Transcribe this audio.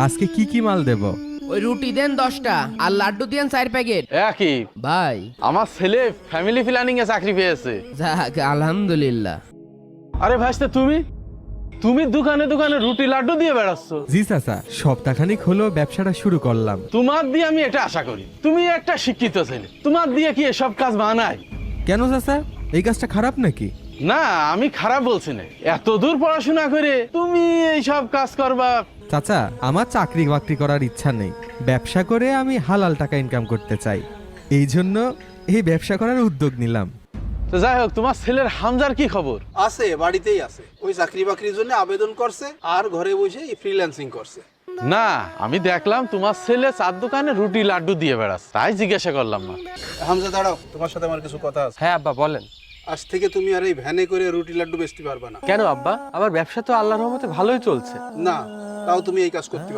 আজকে কি কি মাল দেব? ওই রুটি দেন 10টা আর লাড্ডু দেন 4 প্যাকেট। একই ভাই আমার ছেলে ফ্যামিলি প্ল্যানিং এ চাকরি পেয়েছে। যাক আলহামদুলিল্লাহ। আরে ভাইস্তে তুমি দোকানে দোকানে রুটি লাড্ডু দিয়ে বেড়াচ্ছ। জি চাচা, সপ্তাহখানিক হলো ব্যবসাটা শুরু করলাম। তোমার দিয়ে আমি এটা আশা করি, তুমি একটা শিক্ষিত ছেলে, তোমার দিয়ে কি এসব কাজ মানায়? কেন চাচা, এই কাজটা খারাপ নাকি? না, আমি খারাপ বলছি না, এত দূর পড়াশোনা করে তুমি এইসব কাজ করবা। চাচা, আমার চাকরি বাকরি করার ইচ্ছা নেই, ব্যবসা করে আমি হালাল টাকা ইনকাম করতে চাই, এই জন্য এই ব্যবসা করার উদ্যোগ নিলাম। তো যাই হোক, তোমার ছেলের হামজার কি খবর? আছে, বাড়িতেই আছে। ওই চাকরি বাকরির জন্য আবেদন করছে আর ঘরে বসে ফ্রিল্যান্সিং করছে। না, আমি দেখলাম তোমার ছেলে চার দোকানে রুটি লাড্ডু দিয়ে বেড়াচ্ছে, তাই জিজ্ঞাসা করলাম। না হামজা দাঁড়াও, তোমার সাথে আমার কিছু কথা আছে। হ্যাঁ আব্বা বলেন। আজ থেকে তুমি আর এই ভ্যানে করে রুটি লাড্ডু বেচতে পারবে না। কেন আব্বা? আমার ব্যবসা তো আল্লাহর রহমতে ভালোই চলছে। না, তাও তুমি এই কাজ করতে পারবে না।